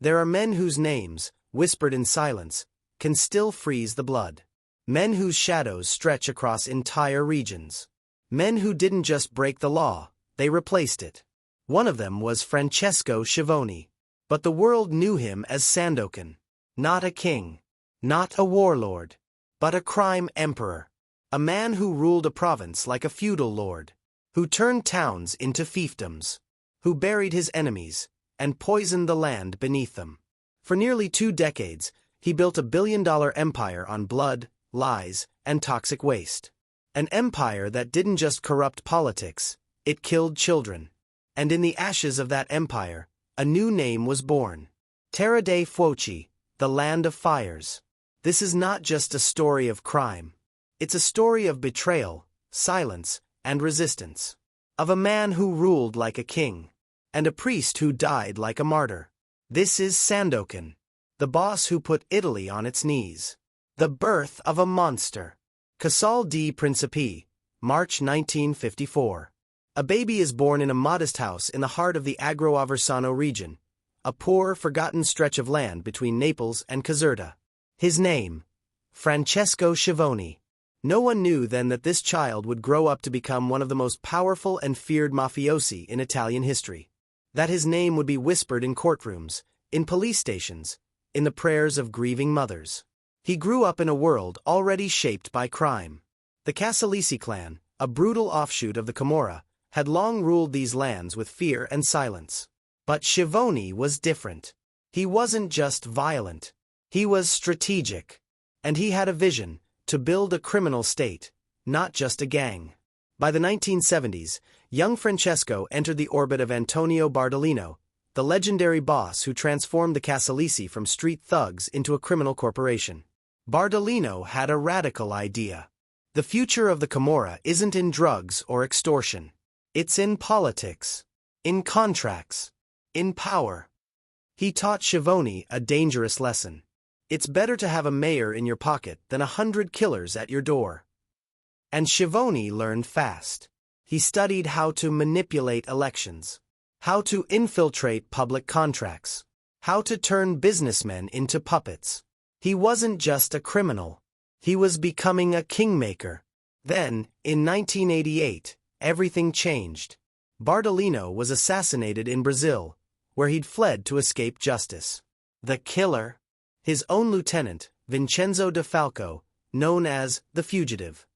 There are men whose names, whispered in silence, can still freeze the blood. Men whose shadows stretch across entire regions. Men who didn't just break the law, they replaced it. One of them was Francesco Schiavone. But the world knew him as Sandokan. Not a king. Not a warlord. But a crime emperor. A man who ruled a province like a feudal lord. Who turned towns into fiefdoms. Who buried his enemies and poisoned the land beneath them. For nearly 2 decades, he built a billion-dollar empire on blood, lies, and toxic waste. An empire that didn't just corrupt politics, it killed children. And in the ashes of that empire, a new name was born. Terra dei Fuochi, the land of fires. This is not just a story of crime. It's a story of betrayal, silence, and resistance. Of a man who ruled like a king. And a priest who died like a martyr. This is Sandokan, the boss who put Italy on its knees. The birth of a monster. Casalesi Principe, March 1954. A baby is born in a modest house in the heart of the Aversa region, a poor, forgotten stretch of land between Naples and Caserta. His name, Francesco Schiavone. No one knew then that this child would grow up to become one of the most powerful and feared mafiosi in Italian history. That his name would be whispered in courtrooms, in police stations, in the prayers of grieving mothers. He grew up in a world already shaped by crime. The Casalesi clan, a brutal offshoot of the Camorra, had long ruled these lands with fear and silence. But Schiavone was different. He wasn't just violent. He was strategic. And he had a vision, to build a criminal state, not just a gang. By the 1970s, young Francesco entered the orbit of Antonio Bardolino, the legendary boss who transformed the Casalesi from street thugs into a criminal corporation. Bardolino had a radical idea. The future of the Camorra isn't in drugs or extortion. It's in politics, in contracts, in power. He taught Schiavone a dangerous lesson. It's better to have a mayor in your pocket than 100 killers at your door. And Schiavone learned fast. He studied how to manipulate elections, how to infiltrate public contracts, how to turn businessmen into puppets. He wasn't just a criminal. He was becoming a kingmaker. Then, in 1988, everything changed. Bardolino was assassinated in Brazil, where he'd fled to escape justice. The killer? His own lieutenant, Vincenzo De Falco, known as the Fugitive.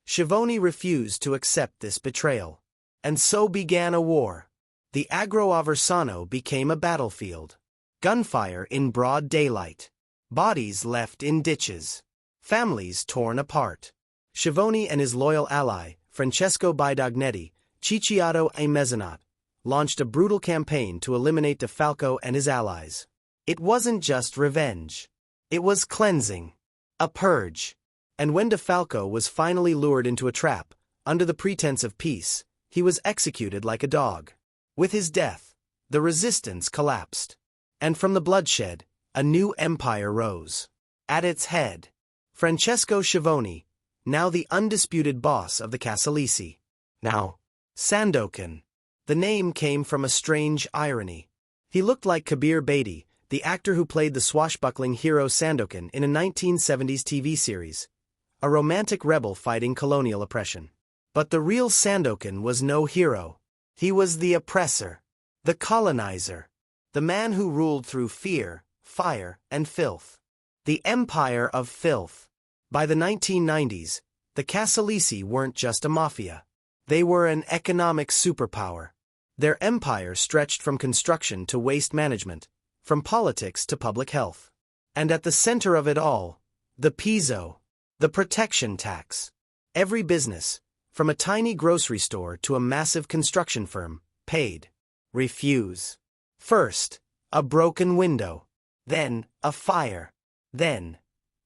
Schiavone refused to accept this betrayal. And so began a war. The Aversa became a battlefield. Gunfire in broad daylight. Bodies left in ditches. Families torn apart. Schiavone and his loyal ally, Francesco Bidognetti, Cicciotto e Mezzanot, launched a brutal campaign to eliminate De Falco and his allies. It wasn't just revenge. It was cleansing. A purge. And when De Falco was finally lured into a trap, under the pretense of peace, he was executed like a dog. With his death, the resistance collapsed. And from the bloodshed, a new empire rose. At its head, Francesco Schiavone, now the undisputed boss of the Casalesi. Now, Sandokan. The name came from a strange irony. He looked like Kabir Bedi, the actor who played the swashbuckling hero Sandokan in a 1970s TV series, a romantic rebel fighting colonial oppression. But the real Sandokan was no hero. He was the oppressor, the colonizer, the man who ruled through fear, fire, and filth. The empire of filth. By the 1990s, the Casalesi weren't just a mafia. They were an economic superpower. Their empire stretched from construction to waste management, from politics to public health. And at the center of it all, the peso, the protection tax. Every business, from a tiny grocery store to a massive construction firm, paid. Refuse. First, a broken window. Then, a fire. Then,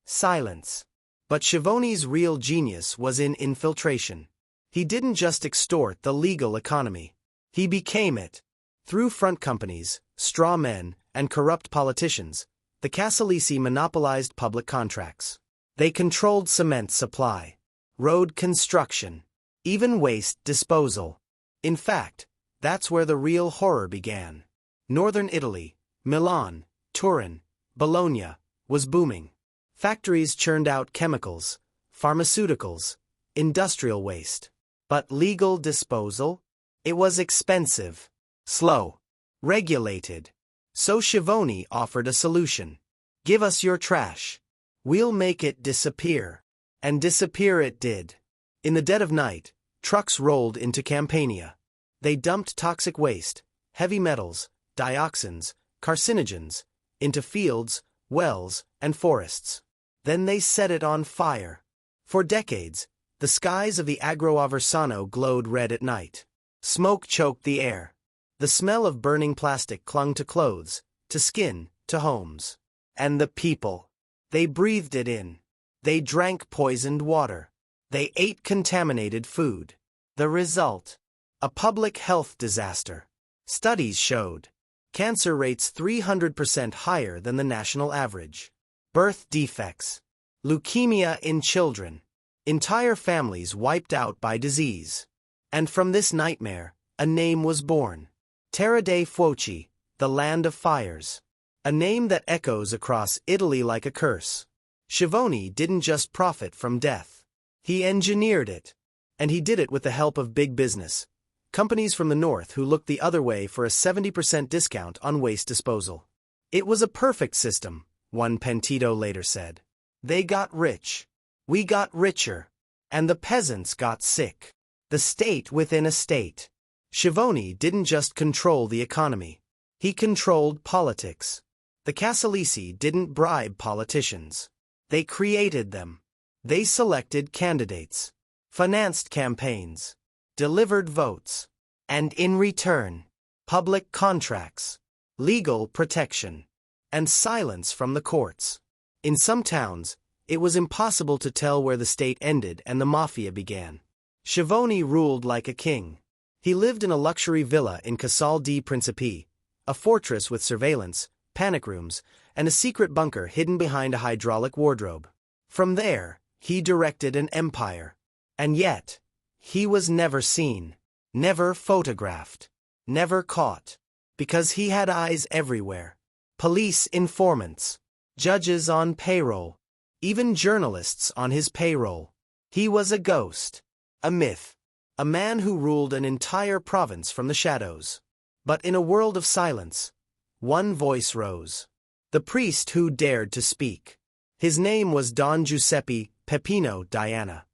silence. But Schiavone's real genius was in infiltration. He didn't just extort the legal economy. He became it. Through front companies, straw men, and corrupt politicians, the Casalesi monopolized public contracts. They controlled cement supply, road construction, even waste disposal. In fact, that's where the real horror began. Northern Italy, Milan, Turin, Bologna, was booming. Factories churned out chemicals, pharmaceuticals, industrial waste. But legal disposal? It was expensive, slow, regulated. So Schiavone offered a solution. Give us your trash. We'll make it disappear. And disappear it did. In the dead of night, trucks rolled into Campania. They dumped toxic waste, heavy metals, dioxins, carcinogens, into fields, wells, and forests. Then they set it on fire. For decades, the skies of the Agro Aversano glowed red at night. Smoke choked the air. The smell of burning plastic clung to clothes, to skin, to homes. And the people. They breathed it in. They drank poisoned water. They ate contaminated food. The result? A public health disaster. Studies showed cancer rates 300% higher than the national average. Birth defects. Leukemia in children. Entire families wiped out by disease. And from this nightmare, a name was born. Terra dei Fuochi, the land of fires. A name that echoes across Italy like a curse. Schiavone didn't just profit from death. He engineered it. And he did it with the help of big business. Companies from the north who looked the other way for a 70% discount on waste disposal. It was a perfect system, one Pentito later said. They got rich. We got richer. And the peasants got sick. The state within a state. Schiavone didn't just control the economy. He controlled politics. The Casalesi didn't bribe politicians. They created them. They selected candidates, financed campaigns, delivered votes, and in return, public contracts, legal protection, and silence from the courts. In some towns, it was impossible to tell where the state ended and the mafia began. Schiavone ruled like a king. He lived in a luxury villa in Casalesi Principe, a fortress with surveillance, panic rooms, and a secret bunker hidden behind a hydraulic wardrobe. From there, he directed an empire. And yet, he was never seen, never photographed, never caught, because he had eyes everywhere. Police informants, judges on payroll, even journalists on his payroll. He was a ghost, a myth, a man who ruled an entire province from the shadows. But in a world of silence, one voice rose. The priest who dared to speak. His name was Don Giuseppe Peppino Diana.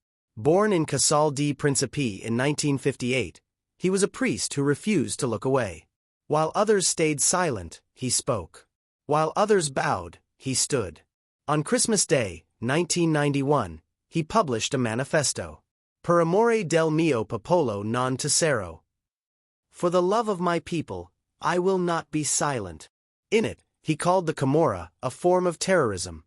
Born in Casalesi Principe in 1958, he was a priest who refused to look away. While others stayed silent, he spoke. While others bowed, he stood. On Christmas Day, 1991, he published a manifesto. Per amore del mio popolo non tacero. For the love of my people, I will not be silent. In it, he called the Camorra a form of terrorism,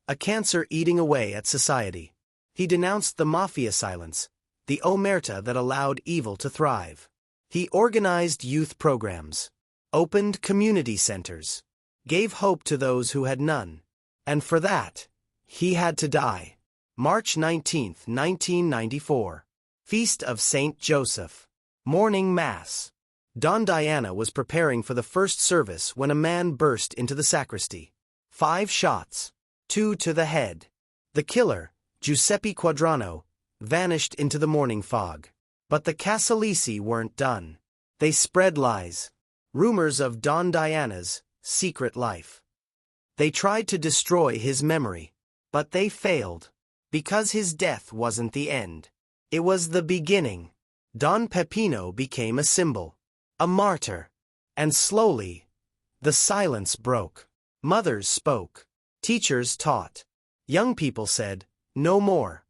a cancer eating away at society. He denounced the mafia silence, the omerta that allowed evil to thrive. He organized youth programs, opened community centers, gave hope to those who had none. And for that, he had to die. March 19, 1994. Feast of Saint Joseph. Morning Mass. Don Diana was preparing for the first service when a man burst into the sacristy. 5 shots, 2 to the head. The killer, Giuseppe Quadrano, vanished into the morning fog. But the Casalesi weren't done. They spread lies. Rumors of Don Diana's secret life. They tried to destroy his memory. But they failed. Because his death wasn't the end. It was the beginning. Don Peppino became a symbol. A martyr. And slowly, the silence broke. Mothers spoke. Teachers taught. Young people said, no more.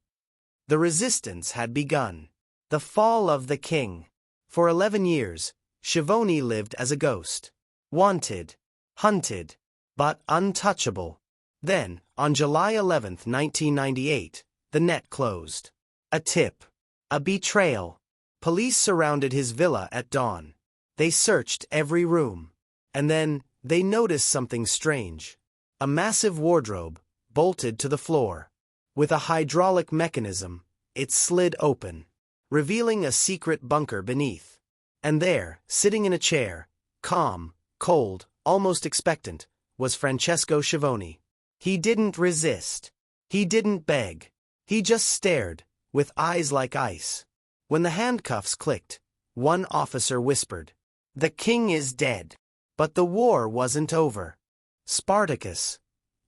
The resistance had begun. The fall of the king. For 11 years, Schiavone lived as a ghost. Wanted. Hunted. But untouchable. Then, on July 11, 1998, the net closed. A tip. A betrayal. Police surrounded his villa at dawn. They searched every room. And then, they noticed something strange. A massive wardrobe, bolted to the floor. With a hydraulic mechanism, it slid open, revealing a secret bunker beneath. And there, sitting in a chair, calm, cold, almost expectant, was Francesco Schiavone. He didn't resist. He didn't beg. He just stared, with eyes like ice. When the handcuffs clicked, one officer whispered, "The king is dead." But the war wasn't over. Spartacus.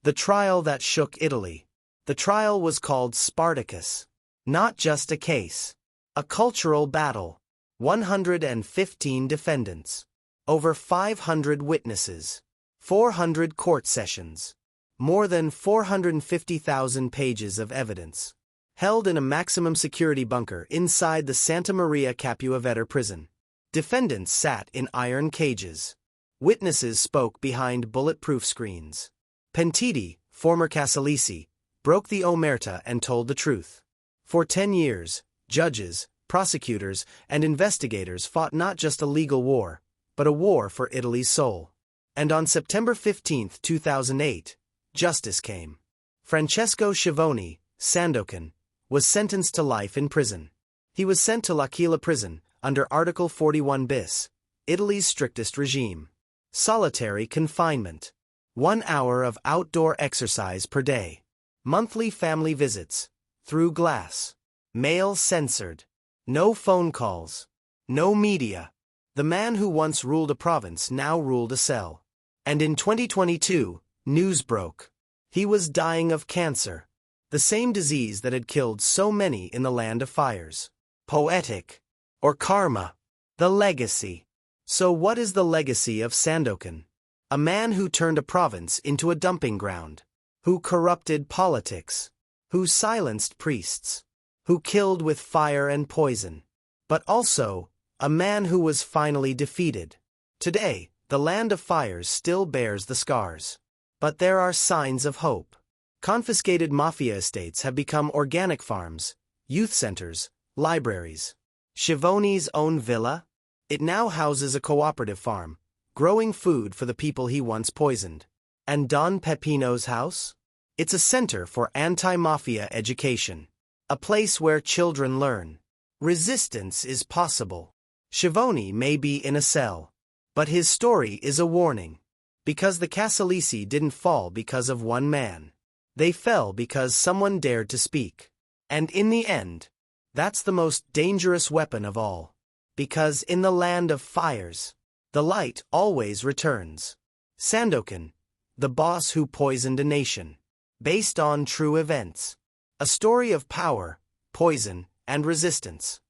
The trial that shook Italy. The trial was called Spartacus. Not just a case. A cultural battle. 115 defendants. Over 500 witnesses. 400 court sessions. More than 450,000 pages of evidence. Held in a maximum security bunker inside the Santa Maria Capua Vetere prison. Defendants sat in iron cages. Witnesses spoke behind bulletproof screens. Pentiti, former Casalesi, broke the omerta and told the truth. For 10 years, judges, prosecutors, and investigators fought not just a legal war, but a war for Italy's soul. And on September 15, 2008, justice came. Francesco Schiavone, Sandokan, was sentenced to life in prison. He was sent to L'Aquila prison, under Article 41 bis, Italy's strictest regime. Solitary confinement. 1 hour of outdoor exercise per day. Monthly family visits. Through glass. Mail censored. No phone calls. No media. The man who once ruled a province now ruled a cell. And in 2022, news broke. He was dying of cancer. The same disease that had killed so many in the land of fires. Poetic. Or karma. The legacy. So what is the legacy of Sandokan? A man who turned a province into a dumping ground. Who corrupted politics. Who silenced priests. Who killed with fire and poison. But also, a man who was finally defeated. Today, the land of fires still bears the scars. But there are signs of hope. Confiscated mafia estates have become organic farms, youth centers, libraries. Schiavone's own villa? It now houses a cooperative farm, growing food for the people he once poisoned. And Don Peppino's house? It's a center for anti-mafia education. A place where children learn. Resistance is possible. Schiavone may be in a cell. But his story is a warning. Because the Casalesi didn't fall because of one man. They fell because someone dared to speak. And in the end, that's the most dangerous weapon of all. Because in the land of fires, the light always returns. Sandokan, the boss who poisoned a nation. Based on true events. A story of power, poison, and resistance.